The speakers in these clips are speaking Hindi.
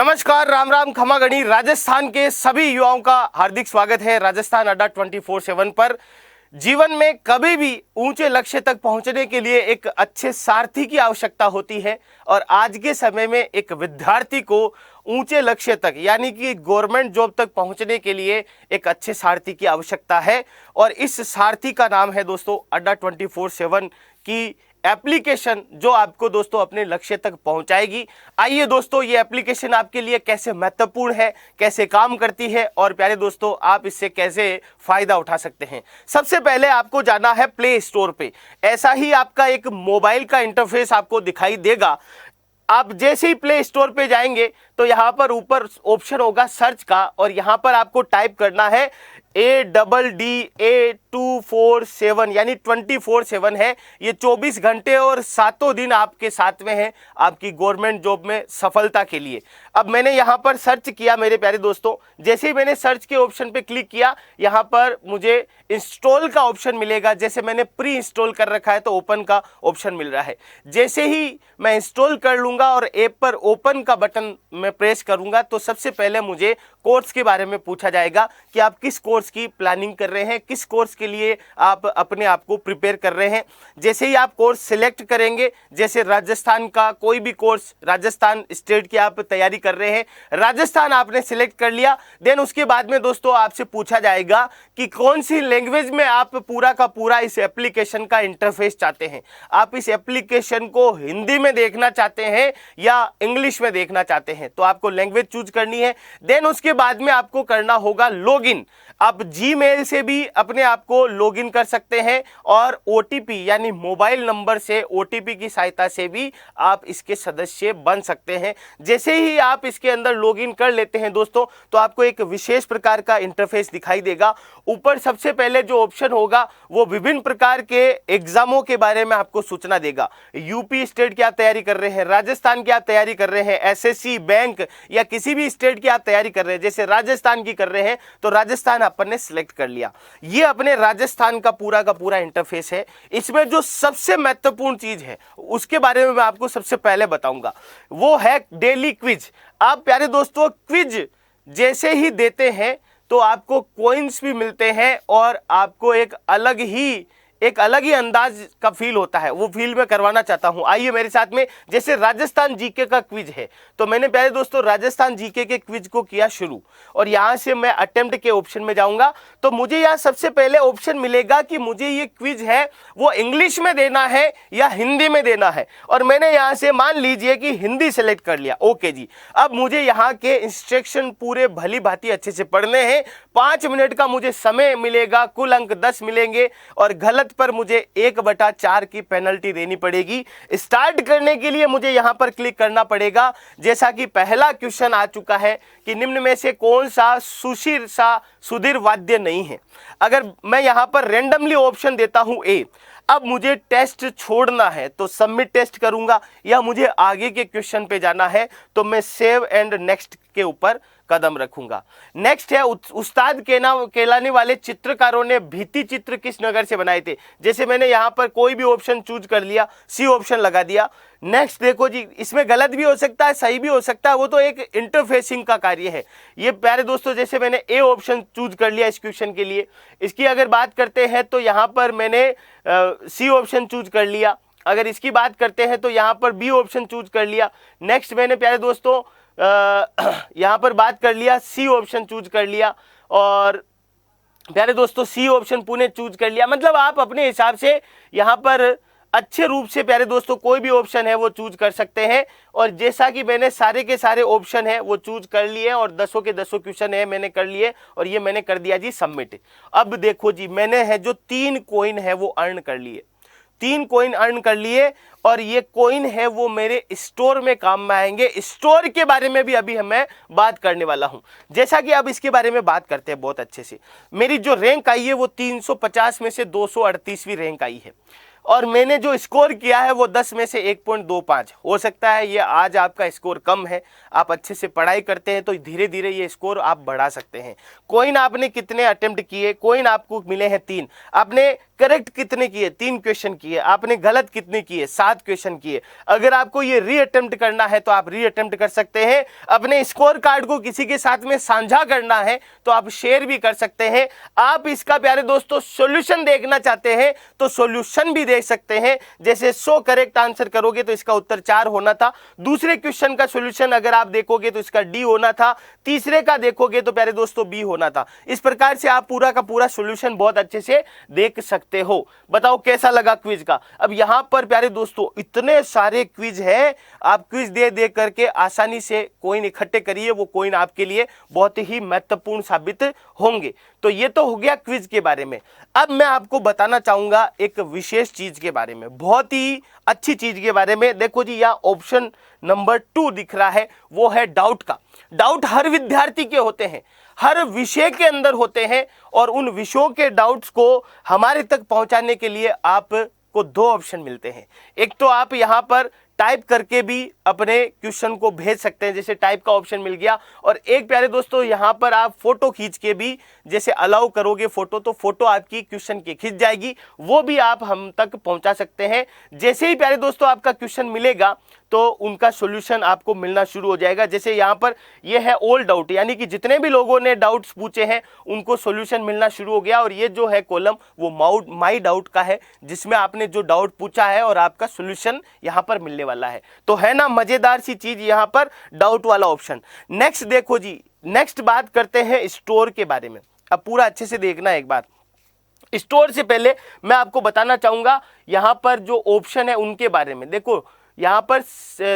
नमस्कार, राम राम, खमा गणी। राजस्थान के सभी युवाओं का हार्दिक स्वागत है राजस्थान अड्डा 24/7 पर। जीवन में कभी भी ऊंचे लक्ष्य तक पहुंचने के लिए एक अच्छे सारथी की आवश्यकता होती है और आज के समय में एक विद्यार्थी को ऊंचे लक्ष्य तक यानी कि गवर्नमेंट जॉब तक पहुंचने के लिए एक अच्छे सारथी की आवश्यकता है और इस सारथी का नाम है दोस्तों अड्डा 24/7 की एप्लीकेशन, जो आपको दोस्तों अपने लक्ष्य तक पहुंचाएगी। आइए दोस्तों, ये एप्लीकेशन आपके लिए कैसे महत्वपूर्ण है, कैसे काम करती है और प्यारे दोस्तों आप इससे कैसे फायदा उठा सकते हैं। सबसे पहले आपको जाना है प्ले स्टोर पे। ऐसा ही आपका एक मोबाइल का इंटरफेस आपको दिखाई देगा। आप जैसे ही प्ले स्टोर पे जाएंगे तो यहाँ पर ऊपर ऑप्शन होगा सर्च का और यहाँ पर आपको टाइप करना है ADDA247 यानी 24/7 है। ये 24 घंटे और 7 दिन आपके साथ में है आपकी गवर्नमेंट जॉब में सफलता के लिए। अब मैंने यहाँ पर सर्च किया मेरे प्यारे दोस्तों। जैसे ही मैंने सर्च के ऑप्शन पे क्लिक किया, यहाँ पर मुझे इंस्टॉल का ऑप्शन मिलेगा। जैसे मैंने प्री इंस्टॉल कर रखा है तो ओपन का ऑप्शन मिल रहा है। जैसे ही मैं इंस्टॉल कर लूँगा और ऐप पर ओपन का बटन मैं प्रेस करूँगा तो सबसे पहले मुझे कोर्स के बारे में पूछा जाएगा कि आप किस कोर्स की प्लानिंग कर रहे हैं, किस कोर्स के लिए आप अपने आप को प्रिपेयर कर रहे हैं। जैसे ही आप कोर्स सिलेक्ट करेंगे, जैसे राजस्थान का कोई भी कोर्स, राजस्थान स्टेट की आप तैयारी कर रहे हैं, राजस्थान आपने सिलेक्ट कर लिया, देन उसके बाद में दोस्तों आपसे पूछा जाएगा कि कौन सी लैंग्वेज में आप पूरा का पूरा इस एप्लीकेशन का इंटरफेस चाहते हैं। आप इस एप्लीकेशन को हिंदी में देखना चाहते हैं या इंग्लिश में देखना चाहते हैं, तो आपको लैंग्वेज चूज करनी है। देन उसके बाद में आपको करना होगा लॉगिन। आप जीमेल से भी अपने आप को लॉगिन कर सकते हैं और ओटीपी यानी मोबाइल नंबर से ओटीपी की सहायता से भी आप इसके सदस्य बन सकते हैं। जैसे ही आप इसके अंदर लॉगिन कर लेते हैं दोस्तों तो आपको एक विशेष प्रकार का इंटरफेस दिखाई देगा। ऊपर सबसे पहले जो ऑप्शन होगा वो विभिन्न प्रकार के एग्जामों के बारे में आपको सूचना देगा। यूपी स्टेट की आप तैयारी कर रहे हैं, राजस्थान की आप तैयारी कर रहे हैं, एसएससी, बैंक या किसी भी स्टेट की आप तैयारी कर रहे हैं, जैसे राजस्थान की कर रहे हैं तो राजस्थान अपन ने सिलेक्ट कर लिया। ये अपने राजस्थान का पूरा इंटरफेस है। इसमें जो सबसे महत्वपूर्ण चीज है उसके बारे में मैं आपको सबसे पहले बताऊंगा, वो है डेली क्विज। आप प्यारे दोस्तों क्विज जैसे ही देते हैं तो आपको कॉइन्स भी मिलते हैं और आपको एक अलग ही अंदाज का फील होता है। वो फील मैं करवाना चाहता हूं। आइए मेरे साथ में। जैसे राजस्थान जीके का क्विज है तो मैंने प्यारे दोस्तों राजस्थान जीके के क्विज को किया शुरू और यहां से मैं अटेम्प्ट के ऑप्शन में जाऊंगा तो मुझे यहां सबसे पहले ऑप्शन मिलेगा कि मुझे ये क्विज है वो इंग्लिश में देना है या हिंदी में देना है और मैंने यहां से मान लीजिए कि हिंदी सेलेक्ट कर लिया। ओके जी, अब मुझे यहाँ के इंस्ट्रक्शन पूरे भली भांति अच्छे से पढ़ने हैं। 5 मिनट का मुझे समय मिलेगा, कुल अंक 10 मिलेंगे और गलत पर मुझे 1/4 की पेनल्टी देनी पड़ेगी। स्टार्ट करने के लिए मुझे यहां पर क्लिक करना पड़ेगा। जैसा कि पहला क्वेश्चन आ चुका है कि निम्न में से कौन सा सुशीर सा सुधीर वाद्य नहीं है। अगर मैं यहां पर रेंडमली ऑप्शन देता हूं ए, अब मुझे टेस्ट छोड़ना है तो सबमिट टेस्ट करूंगा या मुझे आगे के क्वेश्चन पे जाना है तो मैं सेव एंड नेक्स्ट के ऊपर कदम रखूंगा। नेक्स्ट है उस्ताद केलानी वाले चित्रकारों ने भित्ति चित्र किस नगर से बनाए थे। जैसे मैंने यहां पर कोई भी ऑप्शन चूज कर लिया, सी ऑप्शन लगा दिया। नेक्स्ट देखो जी, इसमें गलत भी हो सकता है, सही भी हो सकता है, वो तो एक इंटरफेसिंग का कार्य है। ये प्यारे दोस्तों जैसे मैंने ए ऑप्शन चूज कर लिया इस क्वेश्चन के लिए। इसकी अगर बात करते हैं तो यहाँ पर मैंने सी ऑप्शन चूज कर लिया। अगर इसकी बात करते हैं तो यहाँ पर बी ऑप्शन चूज कर लिया। नेक्स्ट मैंने प्यारे दोस्तों यहाँ पर बात कर लिया, सी ऑप्शन चूज कर लिया और प्यारे दोस्तों सी ऑप्शन पुणे चूज कर लिया। मतलब आप अपने हिसाब से यहाँ पर अच्छे रूप से प्यारे दोस्तों कोई भी ऑप्शन है वो चूज कर सकते हैं। और जैसा कि मैंने सारे के सारे ऑप्शन है वो चूज कर लिए और 10 के 10 क्वेश्चन है मैंने कर लिए और ये मैंने कर दिया जी सबमिट। अब देखो जी, मैंने है जो 3 कॉइन है वो अर्न कर लिए, 3 कॉइन अर्न कर लिए और ये कॉइन है वो मेरे स्टोर में काम में आएंगे। स्टोर के बारे में भी अभी मैं बात करने वाला हूं। जैसा कि अब इसके बारे में बात करते हैं बहुत अच्छे से। मेरी जो रैंक आई है वो 350 में से 238वीं रैंक आई है और मैंने जो स्कोर किया है वो 10 में से 1.25। हो सकता है ये आज आपका स्कोर कम है, आप अच्छे से पढ़ाई करते हैं तो धीरे धीरे ये स्कोर आप बढ़ा सकते हैं। कॉइन आपने कितने अटेम्प्ट किए, कॉइन आपको मिले हैं 3। आपने करेक्ट कितने किए, 3 क्वेश्चन किए, आपने गलत कितने किए, 7 क्वेश्चन किए। अगर आपको ये रीअटेम्प्ट करना है तो आप रीअटेम्प्ट कर सकते हैं। अपने स्कोर कार्ड को किसी के साथ में साझा करना है तो आप शेयर भी कर सकते हैं। आप इसका प्यारे दोस्तों सॉल्यूशन देखना चाहते हैं तो सॉल्यूशन भी देख सकते हैं। जैसे 100 करेक्ट आंसर करोगे तो इसका उत्तर 4 होना था। दूसरे क्वेश्चन का सॉल्यूशन अगर आप देखोगे तो इसका डी होना था। तीसरे का देखोगे तो प्यारे दोस्तों बी होना था। इस प्रकार से आप पूरा का पूरा सॉल्यूशन बहुत अच्छे से देख सकते हो। बताओ कैसा लगा क्विज का। अब यहां पर प्यारे दोस्तों इतने सारे क्विज है, आप क्विज दे दे करके आसानी से कॉइन इकट्ठे करिए, वो कॉइन आपके लिए बहुत ही महत्वपूर्ण साबित होंगे। तो ये तो हो गया क्विज के बारे में। अब मैं आपको बताना चाहूंगा एक विशेष चीज के बारे में, बहुत ही अच्छी चीज के बारे में। देखो जी, यहाँ ऑप्शन नंबर 2 दिख रहा है, वो है डाउट का। डाउट हर विद्यार्थी के होते हैं, हर विषय के अंदर होते हैं, और उन विषयों के डाउट्स को हमारे तक पहुंचाने के लिए आपको 2 ऑप्शन मिलते हैं। एक तो आप यहां पर टाइप करके भी अपने क्वेश्चन को भेज सकते हैं, जैसे टाइप का ऑप्शन मिल गया। और एक प्यारे दोस्तों यहां पर आप फोटो खींच के भी, जैसे अलाउ करोगे फोटो तो फोटो आपकी क्वेश्चन की खींच जाएगी, वो भी आप हम तक पहुंचा सकते हैं। जैसे ही प्यारे दोस्तों आपका क्वेश्चन मिलेगा तो उनका सॉल्यूशन आपको मिलना शुरू हो जाएगा। जैसे यहाँ पर ये है ऑल डाउट, यानी कि जितने भी लोगों ने डाउट्स पूछे हैं उनको सॉल्यूशन मिलना शुरू हो गया। और ये जो है कॉलम वो माई डाउट का है, जिसमें आपने जो डाउट पूछा है और आपका सॉल्यूशन यहाँ पर मिलने वाला है। तो है ना मजेदार सी चीज यहाँ पर डाउट वाला ऑप्शन। नेक्स्ट देखो जी, नेक्स्ट बात करते हैं स्टोर के बारे में। अब पूरा अच्छे से देखना एक बार। स्टोर से पहले मैं आपको बताना चाहूंगा यहाँ पर जो ऑप्शन है उनके बारे में। देखो यहाँ पर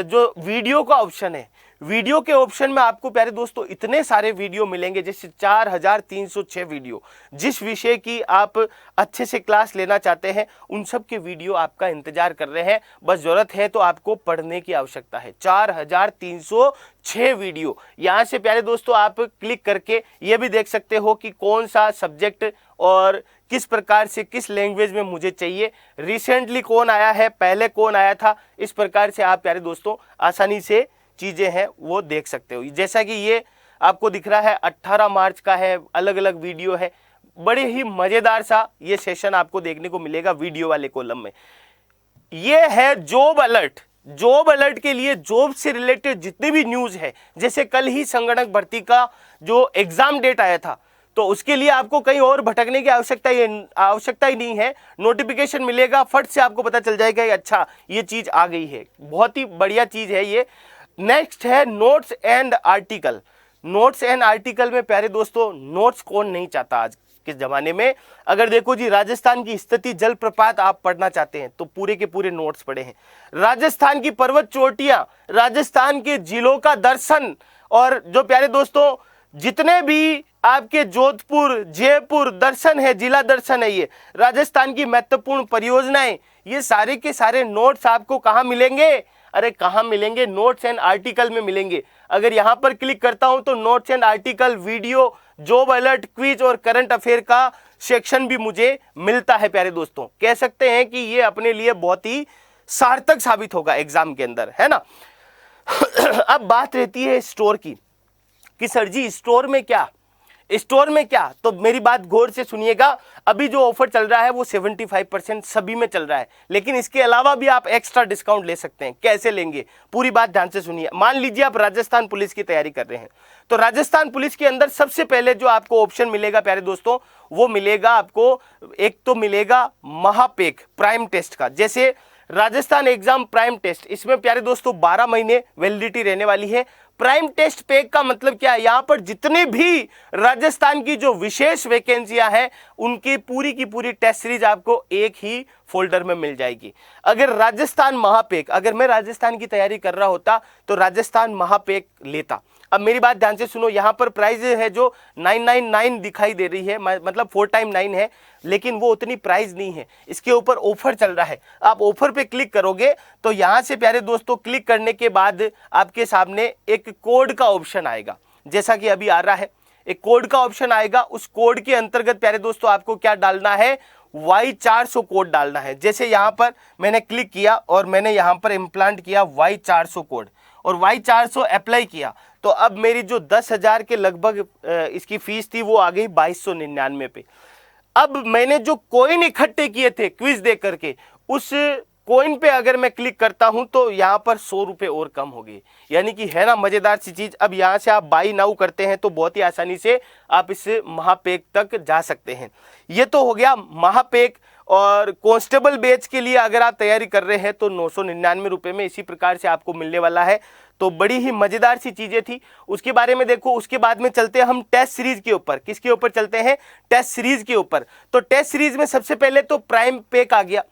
जो वीडियो का ऑप्शन है, वीडियो के ऑप्शन में आपको प्यारे दोस्तों इतने सारे वीडियो मिलेंगे, जैसे 4306 वीडियो। जिस विषय की आप अच्छे से क्लास लेना चाहते हैं उन सब के वीडियो आपका इंतजार कर रहे हैं। बस जरूरत है तो आपको पढ़ने की आवश्यकता है। 4306 वीडियो। यहाँ से प्यारे दोस्तों आप क्लिक करके ये भी देख सकते हो कि कौन सा सब्जेक्ट और किस प्रकार से किस लैंग्वेज में मुझे चाहिए, रिसेंटली कौन आया है, पहले कौन आया था। इस प्रकार से आप प्यारे दोस्तों आसानी से चीजें हैं वो देख सकते हो। जैसा कि ये आपको दिख रहा है 18 मार्च का है, अलग अलग वीडियो है। बड़े ही मजेदार सा ये सेशन आपको देखने को मिलेगा वीडियो वाले कॉलम में। ये है जॉब अलर्ट। जॉब अलर्ट के लिए जॉब से रिलेटेड जितने भी न्यूज है, जैसे कल ही संगणक भर्ती का जो एग्जाम डेट आया था, तो उसके लिए आपको कहीं और भटकने की आवश्यकता ही नहीं है। नोटिफिकेशन मिलेगा, फट से आपको पता चल जाएगा कि अच्छा ये चीज आ गई है। बहुत ही बढ़िया चीज है ये। नेक्स्ट है notes and article. Notes and article में प्यारे दोस्तों नोट्स कौन नहीं चाहता आज के जमाने में। अगर देखो जी, राजस्थान की स्थिति जलप्रपात आप पढ़ना चाहते हैं तो पूरे के पूरे नोट्स पढ़े हैं। राजस्थान की पर्वत चोटियां, राजस्थान के जिलों का दर्शन, और जो प्यारे दोस्तों जितने भी आपके जोधपुर जयपुर दर्शन है, जिला दर्शन है, ये राजस्थान की महत्वपूर्ण परियोजनाएं, ये सारे के सारे नोट्स आपको कहाँ मिलेंगे? अरे कहाँ मिलेंगे? नोट्स एंड आर्टिकल में मिलेंगे। अगर यहां पर क्लिक करता हूं तो notes and article, video, job alert, quiz और करंट अफेयर का सेक्शन भी मुझे मिलता है। प्यारे दोस्तों कह सकते हैं कि ये अपने लिए बहुत ही सार्थक साबित होगा एग्जाम के अंदर, है ना। अब बात रहती है स्टोर की कि सर जी स्टोर में क्या, स्टोर में क्या? तो मेरी बात गौर से सुनिएगा। अभी जो ऑफर चल रहा है वो 75% सभी में चल रहा है, लेकिन इसके अलावा भी आप एक्स्ट्रा डिस्काउंट ले सकते हैं। कैसे लेंगे? पूरी बात ध्यान से सुनिए। मान लीजिए आप राजस्थान पुलिस की तैयारी कर रहे हैं, तो राजस्थान पुलिस के अंदर सबसे पहले जो आपको ऑप्शन मिलेगा प्यारे दोस्तों, वो मिलेगा आपको, एक तो मिलेगा महापेक प्राइम टेस्ट का। जैसे राजस्थान एग्जाम प्राइम टेस्ट, इसमें प्यारे दोस्तों 12 महीने वैलिडिटी रहने वाली है। प्राइम टेस्ट पैक का मतलब क्या है? यहां पर जितने भी राजस्थान की जो विशेष वैकेंसियां हैं उनकी पूरी की पूरी टेस्ट सीरीज आपको एक ही फोल्डर में मिल जाएगी। अगर राजस्थान महापेक, अगर मैं राजस्थान की तैयारी कर रहा होता तो राजस्थान महापेक लेता। अब मेरी बात ध्यान से सुनो, यहां पर प्राइस है जो 999 दिखाई दे रही है, मतलब 4 टाइम 9 है, लेकिन वो उतनी प्राइस नहीं है। इसके ऊपर ऑफर चल रहा है। आप ऑफर पे क्लिक करोगे तो यहां से प्यारे दोस्तों क्लिक करने के बाद आपके सामने एक कोड का ऑप्शन आएगा, जैसा कि अभी आ रहा है। एक कोड का ऑप्शन आएगा, उस कोड के अंतर्गत प्यारे दोस्तों आपको क्या डालना है? Y400 कोड डालना है। जैसे यहाँ पर मैंने क्लिक किया और मैंने यहाँ पर इम्प्लांट किया Y400 कोड और Y400 अप्लाई किया, तो अब मेरी जो 10,000 के लगभग इसकी फीस थी वो आ गई 2299 पे। अब मैंने जो कॉइन इकट्ठे किए थे क्विज दे करके, उस कॉइन पे अगर मैं क्लिक करता हूं तो यहाँ पर 100 रुपये और कम हो गए। यानी कि है ना मजेदार सी चीज। अब यहाँ से आप बाई नाउ करते हैं तो बहुत ही आसानी से आप इस महापेक तक जा सकते हैं। ये तो हो गया महापेक। और कांस्टेबल बैच के लिए अगर आप तैयारी कर रहे हैं तो 999 रुपये में इसी प्रकार से आपको मिलने वाला है। तो बड़ी ही मजेदार सी चीजें थी, उसके बारे में देखो। उसके बाद में चलते हैं हम टेस्ट सीरीज के ऊपर। किसके ऊपर चलते हैं? टेस्ट सीरीज के ऊपर। तो टेस्ट सीरीज में सबसे पहले तो प्राइम पैक आ गया,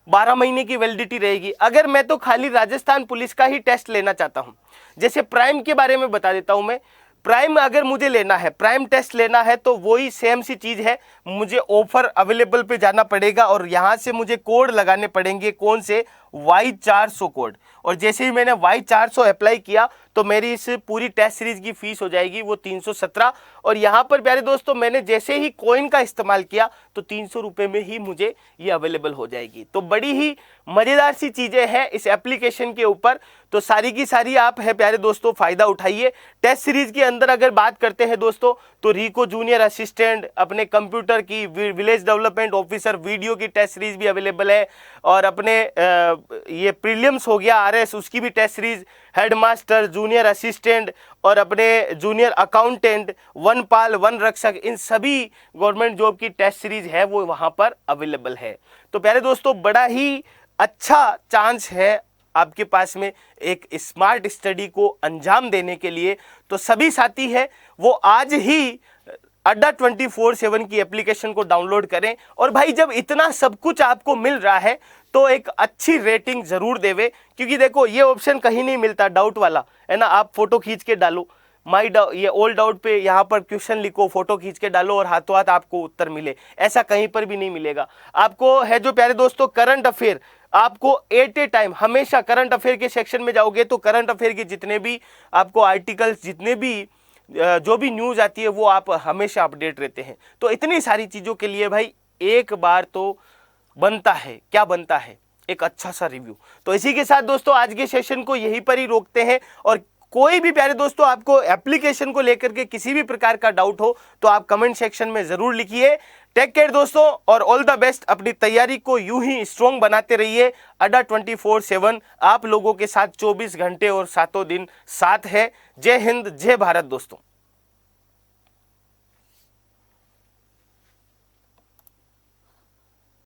12 महीने की वैलिडिटी रहेगी। अगर मैं तो खाली राजस्थान पुलिस का ही टेस्ट लेना चाहता हूं, जैसे प्राइम के बारे में बता देता हूं मैं। प्राइम अगर मुझे लेना है, प्राइम टेस्ट लेना है, तो वही सेम सी चीज है। मुझे ऑफर अवेलेबल पे जाना पड़ेगा और यहां से मुझे कोड लगाने पड़ेंगे। कौन से? Y400 code. और जैसे ही मैंने Y400 अप्लाई किया तो मेरी इस पूरी टेस्ट सीरीज की फीस हो जाएगी वो 317। और यहाँ पर प्यारे दोस्तों मैंने जैसे ही कॉइन का इस्तेमाल किया तो 300 रुपये में ही मुझे ये अवेलेबल हो जाएगी। तो बड़ी ही मज़ेदार सी चीज़ें हैं इस एप्लीकेशन के ऊपर। तो सारी की सारी आप है प्यारे दोस्तों फ़ायदा उठाइए। टेस्ट सीरीज के अंदर अगर बात करते हैं दोस्तों तो रिको जूनियर असिस्टेंट, अपने कंप्यूटर की, विलेज डेवलपमेंट ऑफिसर वीडियो की टेस्ट सीरीज भी अवेलेबल है। और अपने ये प्रीलिम्स हो गया RS, उसकी भी test series, headmaster, junior assistant और अपने जूनियर अकाउंटेंट, वन पाल, वन रक्षक, इन सभी गवर्नमेंट जॉब की टेस्ट सीरीज है वो वहाँ पर अवेलेबल है। तो प्यारे दोस्तों बड़ा ही अच्छा चांस है आपके पास में एक स्मार्ट स्टडी को अंजाम देने के लिए। तो सभी साथी है वो आज ही अड्डा 24/7 की एप्लीकेशन को डाउनलोड करें। और भाई जब इतना सब कुछ आपको मिल रहा है तो एक अच्छी रेटिंग जरूर देवे, क्योंकि देखो ये ऑप्शन कहीं नहीं मिलता डाउट वाला, है ना। आप फोटो खींच के डालो, माई डाउट, ये ऑल डाउट पे यहाँ पर क्वेश्चन लिखो, फोटो खींच के डालो और हाथों हाथ आपको उत्तर मिले, ऐसा कहीं पर भी नहीं मिलेगा आपको। है जो प्यारे दोस्तों करंट अफेयर, आपको एट ए टाइम हमेशा करंट अफेयर के सेक्शन में जाओगे तो करंट अफेयर के जितने भी आपको आर्टिकल्स, जितने भी जो भी न्यूज़ आती है वो आप हमेशा अपडेट रहते हैं। तो इतनी सारी चीज़ों के लिए भाई एक बार तो बनता है, क्या बनता है, एक अच्छा सा रिव्यू। तो इसी के साथ दोस्तों आज के सेशन को यहीं पर ही रोकते हैं। और कोई भी प्यारे दोस्तों आपको एप्लीकेशन को लेकर के किसी भी प्रकार का डाउट हो तो आप कमेंट सेक्शन में ज़रूर लिखिए। टेक केयर दोस्तों और ऑल द बेस्ट। अपनी तैयारी को यूं ही स्ट्रॉन्ग बनाते रहिए। अड्डा 24/7 आप लोगों के साथ 24 घंटे और 7 दिन साथ है। जय हिंद, जय भारत दोस्तों।